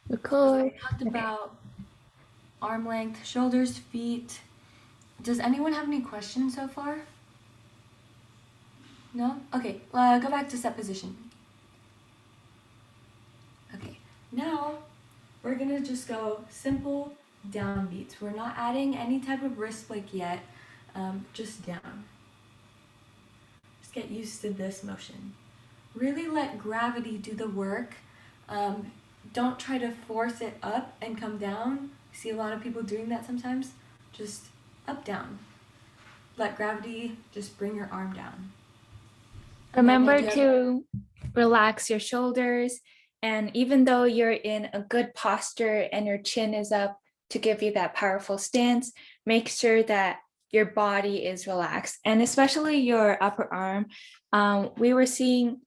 So Record. we talked Okay. about arm length, shoulders, feet. Does anyone have any questions so far? No? Okay, go back to set position. Okay, now we're gonna just go simple down beats. We're not adding any type of wrist flick yet, just down. Just get used to this motion. Really let gravity do the work. Um, don't try to force it up and come down. I see a lot of people doing that sometimes. Just up, down. Let gravity just bring your arm down. Amanda, Remember do you have? to relax your shoulders. And even though you're in a good posture and your chin is up to give you that powerful stance, make sure that your body is relaxed and especially your upper arm. We were seeing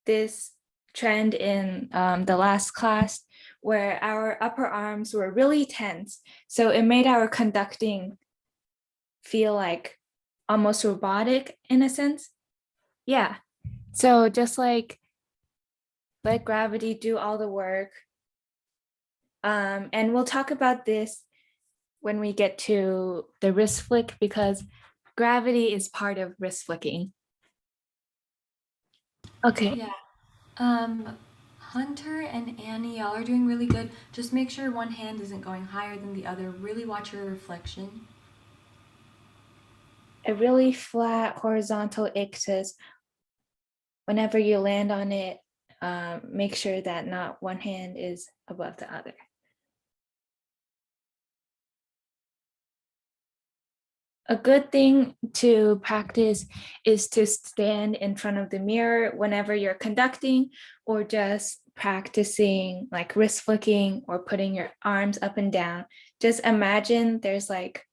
this trend in the last class where our upper arms were really tense. So it made our conducting feel like almost robotic in a sense. Yeah. So just like let gravity do all the work. And we'll talk about this when we get to the wrist flick because gravity is part of wrist flicking. Okay. Yeah. Hunter and Annie, y'all are doing really good. Just make sure one hand isn't going higher than the other. Really watch your reflection. A really flat horizontal ictus, whenever you land on it, make sure that not one hand is above the other. A good thing to practice is to stand in front of the mirror whenever you're conducting or just practicing like wrist flicking or putting your arms up and down. Just imagine there's like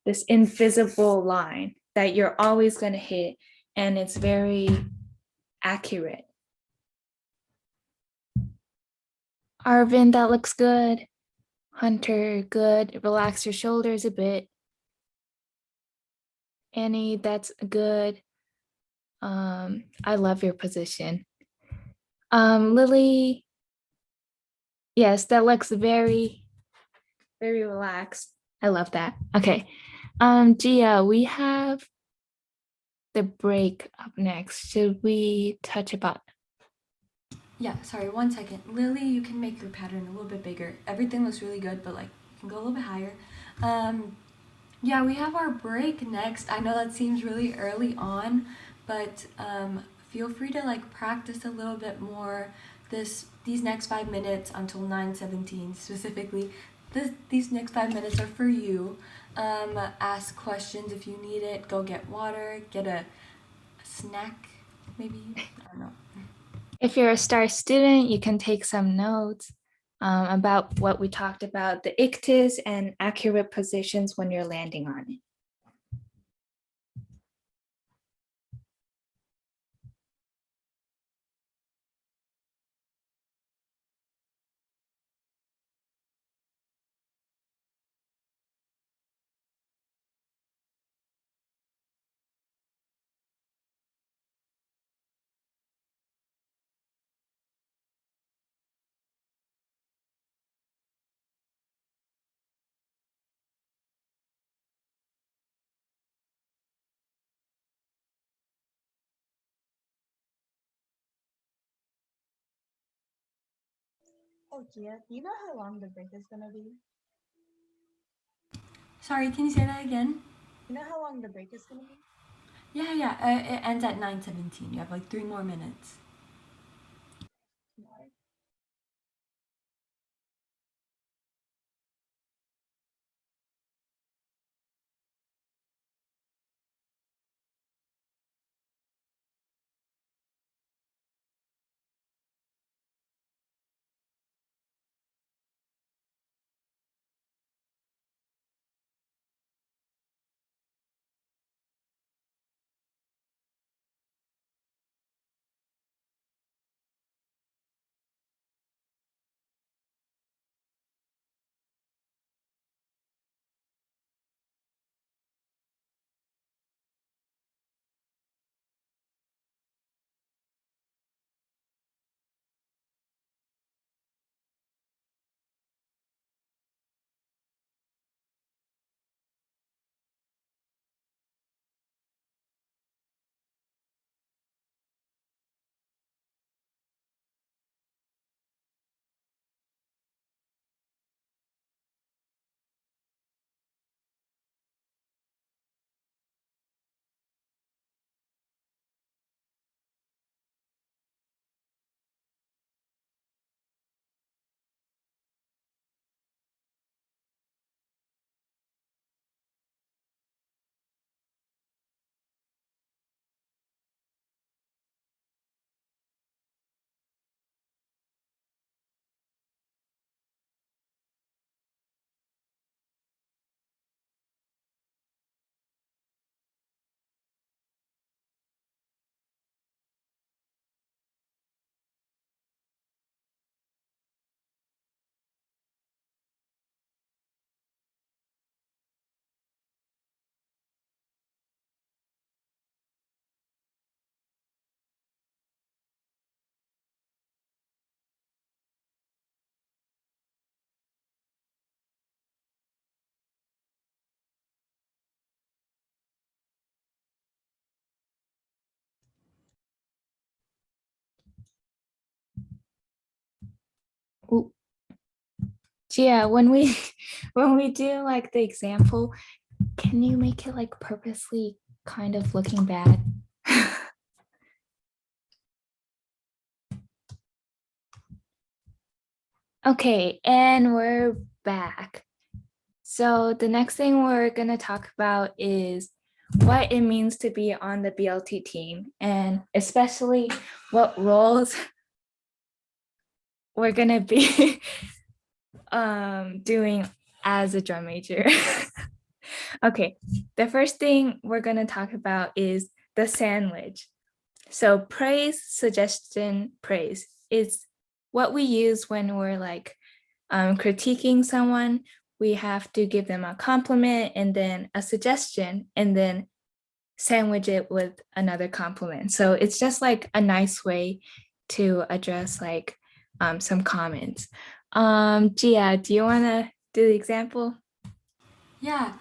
this invisible line that you're always going to hit and it's very accurate. Arvin, that looks good. Hunter, good. Relax your shoulders a bit. Annie, that's good. I love your position. Lily, yes, that looks very, very relaxed. I love that. Okay. Gia, we have the break up next. Should we touch about? Yeah, sorry, 1 second. Lily, you can make your pattern a little bit bigger. Everything looks really good, but like you can go a little bit higher. Um, yeah, we have our break next. I know that seems really early on, but feel free to like practice a little bit more these next 5 minutes until 9:17 specifically. These next 5 minutes are for you. Ask questions if you need it. Go get water. Get a snack, maybe. I don't know. If you're a star student, you can take some notes about what we talked about, the ictus and accurate positions when you're landing on it. Oh, Gia, do you know how long the break is gonna be? Sorry, can you say that again? You know how long the break is gonna be? Yeah, yeah. It ends at 9:17. You have like 3 more minutes. No. Gia, when we when we do like the example, can you make it like purposely kind of looking bad? Okay, and we're back. So the next thing we're going to talk about is what it means to be on the BLT team, and especially what roles we're going to be doing as a drum major. Okay, the first thing we're going to talk about is the sandwich. So praise, suggestion, praise is what we use when we're like critiquing someone. We have to give them a compliment and then a suggestion and then sandwich it with another compliment. So it's just like a nice way to address like some comments. Gia, do you want to do the example? Yeah,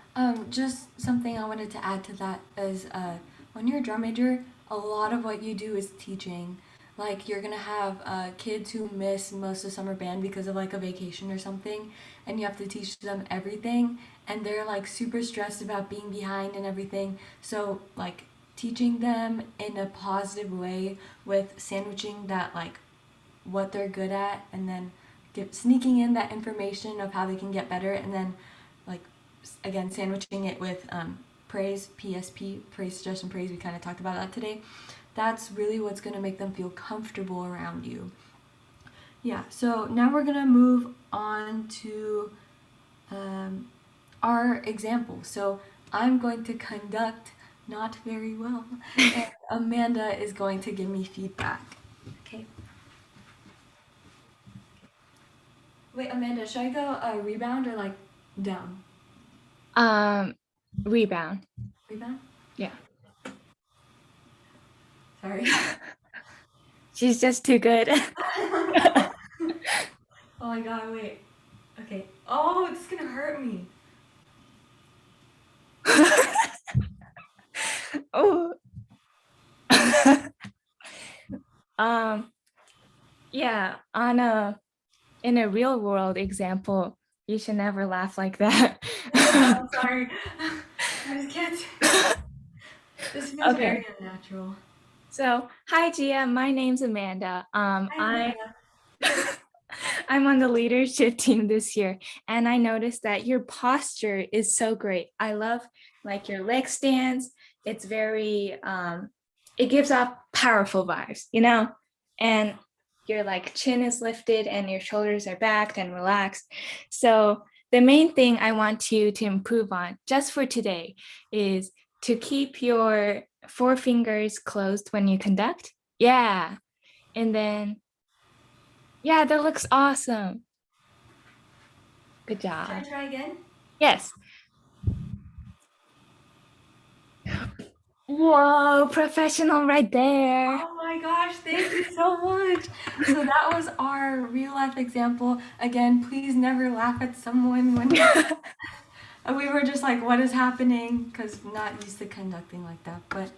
just something I wanted to add to that is when you're a drum major, a lot of what you do is teaching. Like you're gonna have kids who miss most of summer band because of like a vacation or something, and you have to teach them everything, and they're like super stressed about being behind and everything. So like teaching them in a positive way with sandwiching that like what they're good at, and then sneaking in that information of how they can get better, and then like again sandwiching it with praise, PSP, praise, suggestion, praise. We kind of talked about that today. That's really what's going to make them feel comfortable around you. Yeah, so now we're going to move on to our example. So I'm going to conduct not very well, and Amanda is going to give me feedback. Okay. Wait, Amanda, should I go rebound or like down? Rebound. Rebound? Yeah. Sorry. She's just too good. Oh my god, wait. Okay. Oh, this is gonna hurt me. Oh. Yeah, in a real world example, you should never laugh like that. I'm sorry. I just can't. This feels Okay. very unnatural. So, hi Gia, my name's Amanda. Hi, Amanda. I'm on the leadership team this year, and I noticed that your posture is so great. I love like your leg stance. It's very it gives off powerful vibes, you know? And your like chin is lifted and your shoulders are back and relaxed. So the main thing I want you to improve on just for today is to keep your four fingers closed when you conduct. Yeah. And then, yeah, that looks awesome. Good Should I job. try again? Yes. Whoa, professional right there. Oh my gosh, thank you so much. So that was our real life example. Again, please never laugh at someone when we were just like, what is happening? Because not used to conducting like that. But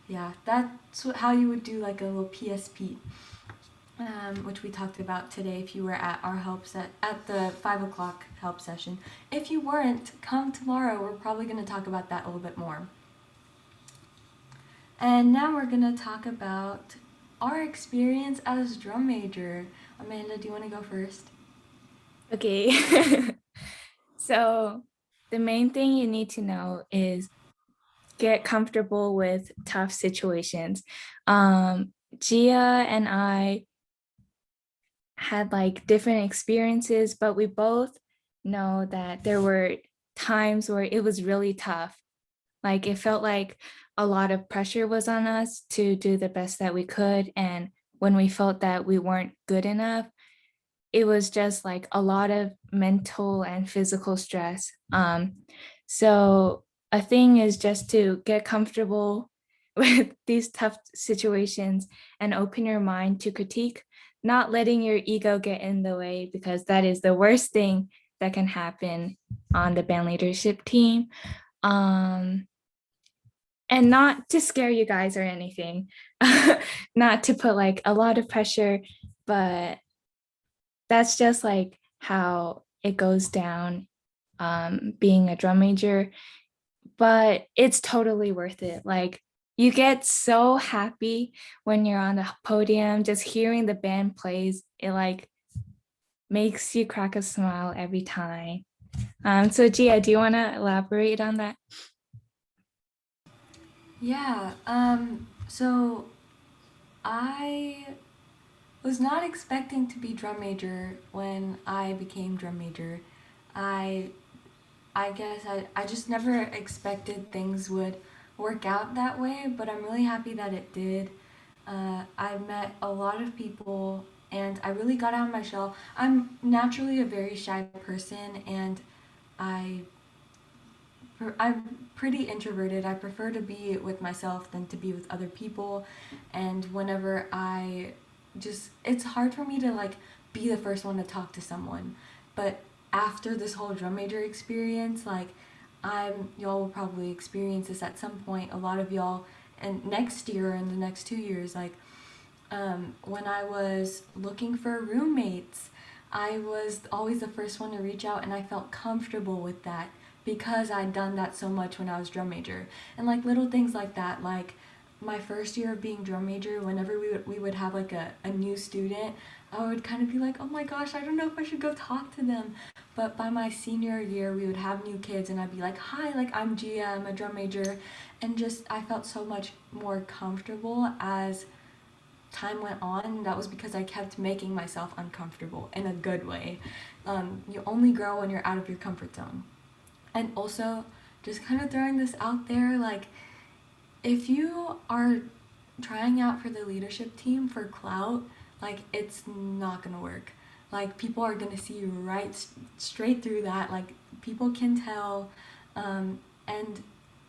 yeah, that's how you would do like a little PSP, which we talked about today if you were at our help set at the 5 o'clock help session. If you weren't, come tomorrow. We're probably going to talk about that a little bit more. And now we're going to talk about our experience as drum major. Amanda, do you want to go first? Okay. So the main thing you need to know is get comfortable with tough situations. Gia and I had like different experiences, but we both know that there were times where it was really tough. Like it felt like a lot of pressure was on us to do the best that we could. And when we felt that we weren't good enough, it was just like a lot of mental and physical stress. So a thing is just to get comfortable with these tough situations and open your mind to critique, not letting your ego get in the way, because that is the worst thing that can happen on the band leadership team. And not to scare you guys or anything, not to put like a lot of pressure, but that's just like how it goes down being a drum major, but it's totally worth it. Like you get so happy when you're on the podium, just hearing the band plays, it like makes you crack a smile every time. So Gia, do you want to elaborate on that? Yeah, so I was not expecting to be drum major when I became drum major. I I guess I just never expected things would work out that way, but I'm really happy that it did. I met a lot of people and I really got out of my shell. I'm naturally a very shy person and I I'm pretty introverted. I prefer to be with myself than to be with other people. And whenever I just, it's hard for me to like be the first one to talk to someone. But after this whole drum major experience, like y'all will probably experience this at some point. A lot of y'all, and next year and the next 2 years, like when I was looking for roommates, I was always the first one to reach out, and I felt comfortable with that because I'd done that so much when I was drum major. And like little things like that, like my first year of being drum major, whenever we would have like a new student, I would kind of be like, oh my gosh, I don't know if I should go talk to them. But by my senior year, we would have new kids, and I'd be like, hi, like I'm Gia, I'm a drum major. And just, I felt so much more comfortable as time went on. That was because I kept making myself uncomfortable in a good way. You only grow when you're out of your comfort zone. And also, just kind of throwing this out there, like, if you are trying out for the leadership team for clout, like, it's not gonna work. Like, people are gonna see you straight through that. Like, people can tell. And,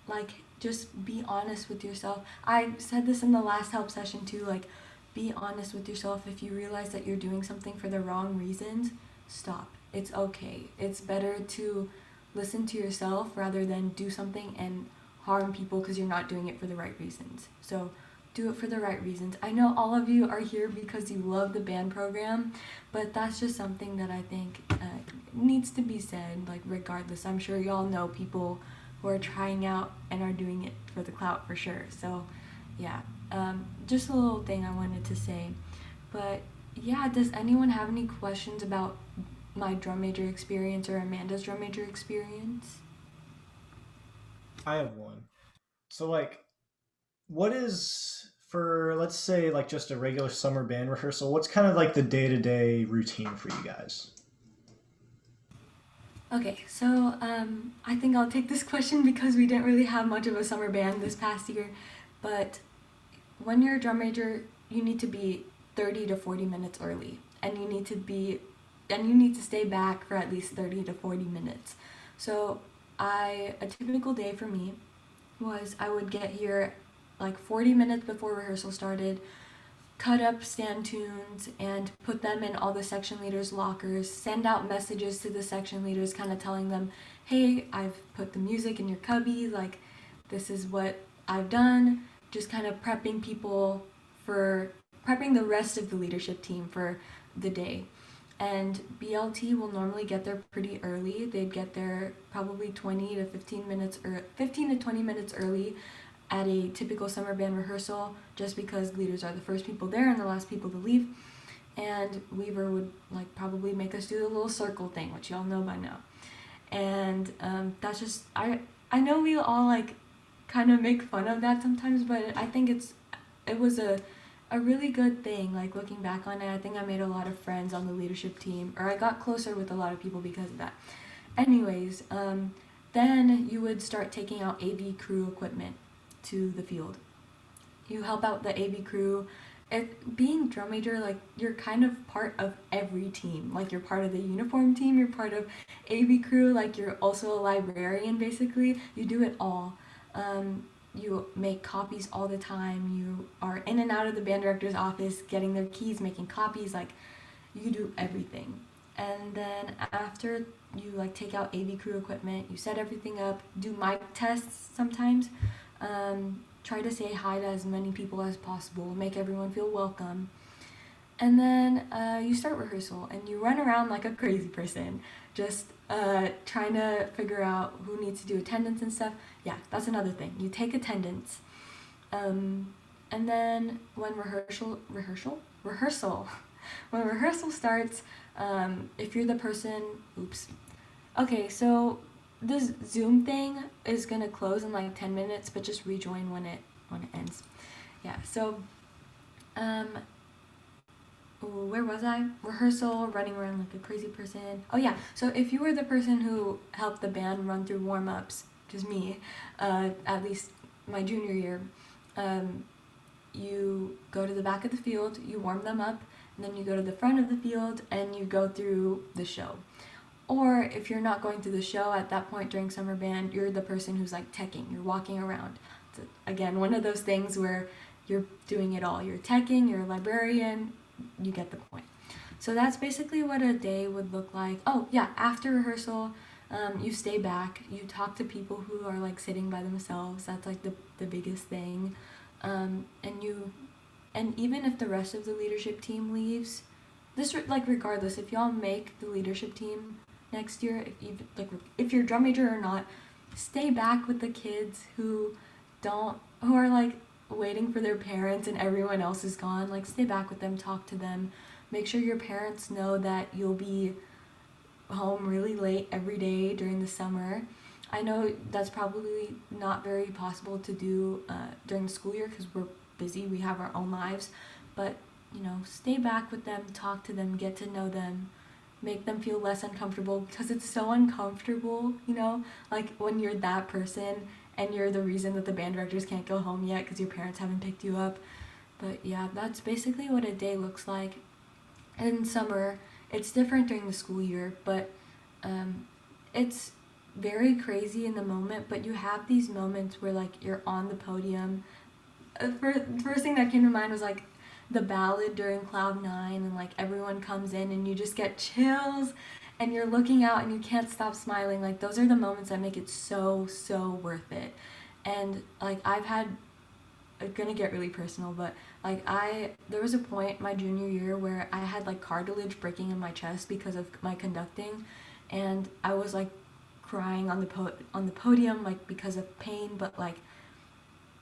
like, just be honest with yourself. I said this in the last help session too, like, be honest with yourself. If you realize that you're doing something for the wrong reasons, stop. It's okay. It's better to listen to yourself rather than do something and harm people because you're not doing it for the right reasons. So do it for the right reasons. I know all of you are here because you love the band program, but that's just something that I think needs to be said, like, regardless. I'm sure y'all know people who are trying out and are doing it for the clout for sure. So yeah, just a little thing I wanted to say. But yeah, does anyone have any questions about my drum major experience or Amanda's drum major experience? I have one. So like, what is for let's say like just a regular summer band rehearsal? What's kind of like the day to day routine for you guys? Okay, so I think I'll take this question because we didn't really have much of a summer band this past year. But when you're a drum major, you need to be 30 to 40 minutes early, and you need to stay back for at least 30 to 40 minutes. So a typical day for me was I would get here like 40 minutes before rehearsal started, cut up stand tunes and put them in all the section leaders' lockers, send out messages to the section leaders kind of telling them, hey, I've put the music in your cubby, like this is what I've done, just kind of prepping people for prepping the rest of the leadership team for the day. And BLT will normally get there pretty early. They'd get there probably 20 to 15 minutes or 15 to 20 minutes early at a typical summer band rehearsal, just because leaders are the first people there and the last people to leave. And Weaver would like probably make us do the little circle thing, which y'all know by now. And that's just I know we all like kind of make fun of that sometimes, but I think it was a really good thing. Like looking back on it, I think I made a lot of friends on the leadership team, or I got closer with a lot of people because of that. Anyways, then you would start taking out AV crew equipment to the field. You help out the AV crew. Being drum major, like you're kind of part of every team. Like you're part of the uniform team, you're part of AV crew, like you're also a librarian basically. You do it all. You make copies all the time. You are in and out of the band director's office getting their keys, making copies, like you do everything. And then after you like take out AV crew equipment, you set everything up, do mic tests sometimes, try to say hi to as many people as possible, make everyone feel welcome. And then you start rehearsal and you run around like a crazy person, just trying to figure out who needs to do attendance and stuff. Yeah, that's another thing. You take attendance. And then when rehearsal, when rehearsal starts, if you're the person, oops. Okay, so this Zoom thing is gonna close in like 10 minutes, but just rejoin when it ends. Yeah, so um, where was I? Rehearsal, running around like a crazy person. Oh yeah, so if you were the person who helped the band run through warm-ups, which is me, at least my junior year, you go to the back of the field, you warm them up, and then you go to the front of the field and you go through the show. Or if you're not going through the show at that point during summer band, you're the person who's like teching, you're walking around. It's, again, one of those things where you're doing it all. You're teching, you're a librarian, you get the point. So that's basically what a day would look like. Oh, yeah, after rehearsal, you stay back, you talk to people who are like sitting by themselves. That's like the biggest thing. And even if the rest of the leadership team leaves, this like regardless, if y'all make the leadership team next year, if you're drum major or not, stay back with the kids who are like waiting for their parents and everyone else is gone. Like stay back with them, talk to them, make sure your parents know that you'll be home really late every day during the summer. I know that's probably not very possible to do during the school year because we're busy, we have our own lives, but stay back with them, talk to them, get to know them, make them feel less uncomfortable because it's so uncomfortable, like when you're that person and you're the reason that the band directors can't go home yet because your parents haven't picked you up. But yeah, that's basically what a day looks like. In summer, it's different during the school year, but it's very crazy in the moment, but you have these moments where like you're on the podium. First thing that came to mind was like the ballad during Cloud Nine, and like everyone comes in and you just get chills and you're looking out and you can't stop smiling. Like those are the moments that make it so worth it. And like I'm gonna get really personal, but like there was a point my junior year where I had like cartilage breaking in my chest because of my conducting, and I was like crying on the podium like because of pain, but like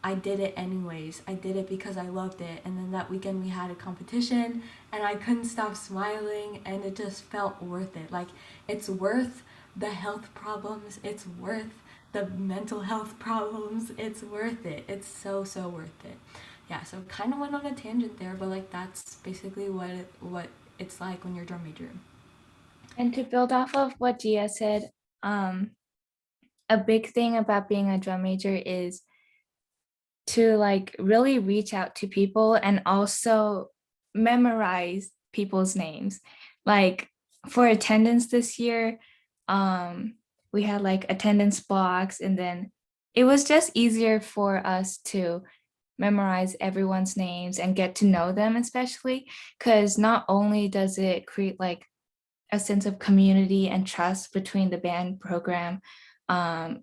I did it anyways. I did it because I loved it. And then that weekend we had a competition and I couldn't stop smiling and it just felt worth it. Like it's worth the health problems. It's worth the mental health problems. It's worth it. It's so worth it. Yeah, so kind of went on a tangent there, but like that's basically what it's like when you're a drum major. And to build off of what Gia said, a big thing about being a drum major is to like really reach out to people and also memorize people's names. Like for attendance this year, we had like attendance blocks, and then it was just easier for us to memorize everyone's names and get to know them, especially because not only does it create like a sense of community and trust between the band program,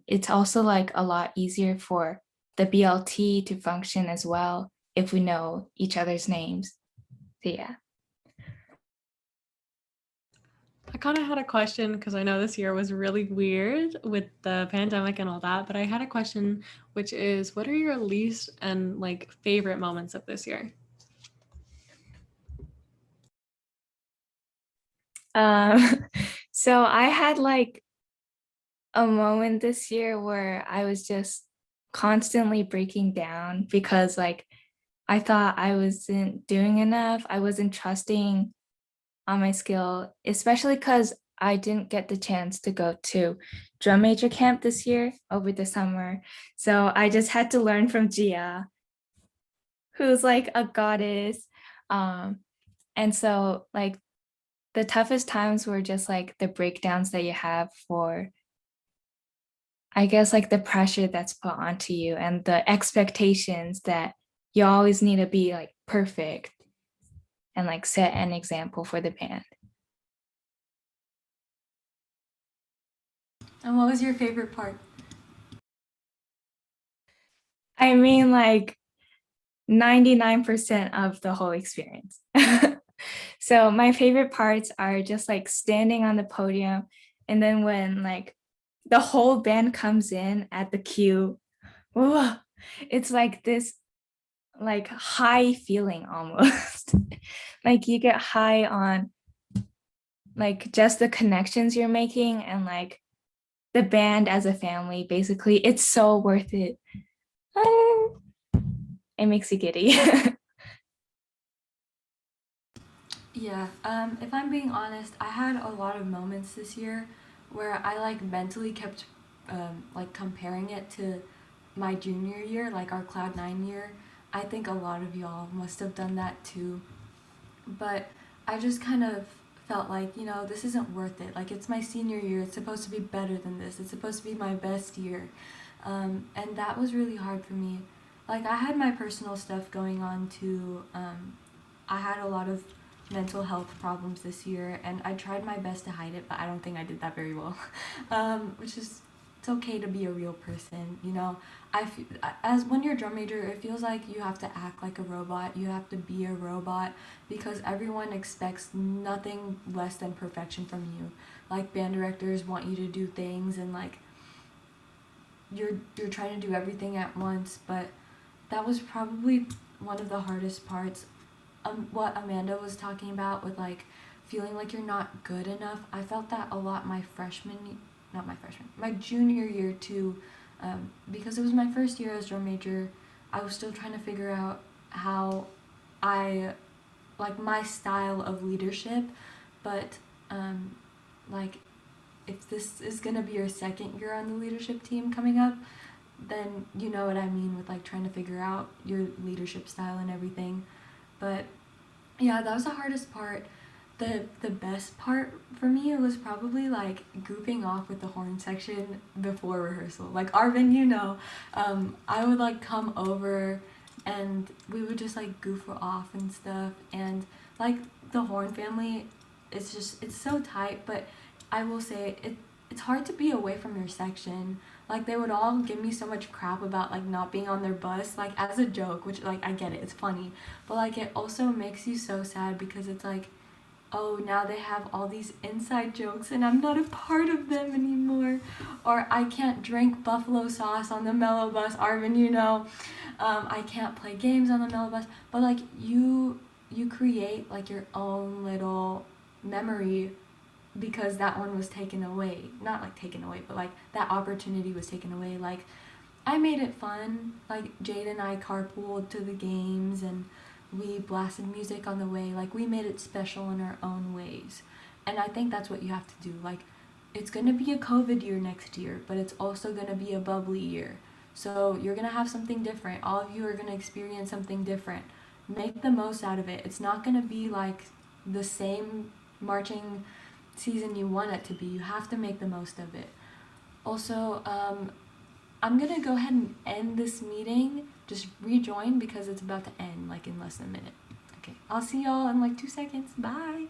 it's also like a lot easier for the BLT to function as well if we know each other's names. So yeah. I kind of had a question because I know this year was really weird with the pandemic and all that, but I had a question, which is, what are your least and like favorite moments of this year? So I had like a moment this year where I was just constantly breaking down because like I thought I wasn't doing enough. I wasn't trusting on my skill, especially because I didn't get the chance to go to drum major camp this year over the summer. So I just had to learn from Gia, who's like a goddess. And so like the toughest times were just like the breakdowns that you have for, I guess, like the pressure that's put onto you and the expectations that you always need to be like perfect and like set an example for the band. And what was your favorite part? I mean, like 99% of the whole experience. So my favorite parts are just like standing on the podium, and then when like the whole band comes in at the cue, whoa, it's like this like high feeling almost. Like you get high on like just the connections you're making and like the band as a family. Basically, it's so worth it. It makes you giddy. Yeah, if I'm being honest, I had a lot of moments this year where I like mentally kept like comparing it to my junior year, like our Cloud9 year. I think a lot of y'all must have done that too. But I just kind of felt like, this isn't worth it. Like, it's my senior year. It's supposed to be better than this. It's supposed to be my best year. And that was really hard for me. Like, I had my personal stuff going on too. I had a lot of mental health problems this year, and I tried my best to hide it, but I don't think I did that very well. Which is, it's okay to be a real person, as when you're a drum major, it feels like you have to act like a robot. You have to be a robot because everyone expects nothing less than perfection from you. Like band directors want you to do things, and like you're trying to do everything at once. But that was probably one of the hardest parts. What Amanda was talking about with like feeling like you're not good enough. I felt that a lot my junior year too, because it was my first year as drum major. I was still trying to figure out how I like my style of leadership, but like if this is gonna be your second year on the leadership team coming up, then you know what I mean with like trying to figure out your leadership style and everything. But yeah, that was the hardest part. The best part for me was probably like goofing off with the horn section before rehearsal. Like Arvin, I would like come over and we would just like goof off and stuff. And like the horn family, it's so tight. But I will say it's hard to be away from your section. Like they would all give me so much crap about like not being on their bus, like as a joke, which like I get it, it's funny, but like it also makes you so sad because it's like, oh, now they have all these inside jokes and I'm not a part of them anymore. Or I can't drink buffalo sauce on the mellow bus, Arvin, I can't play games on the mellow bus. But like you create like your own little memory because that one was taken away. Not like taken away, but like that opportunity was taken away. Like I made it fun. Like Jade and I carpooled to the games and we blasted music on the way. Like we made it special in our own ways. And I think that's what you have to do. Like it's going to be a COVID year next year, but it's also going to be a bubbly year. So you're going to have something different. All of you are going to experience something different. Make the most out of it. It's not going to be like the same marching season you want it to be. You have to make the most of it. Also, I'm gonna go ahead and end this meeting. Just rejoin because it's about to end like in less than a minute. Okay, I'll see y'all in like 2 seconds. Bye.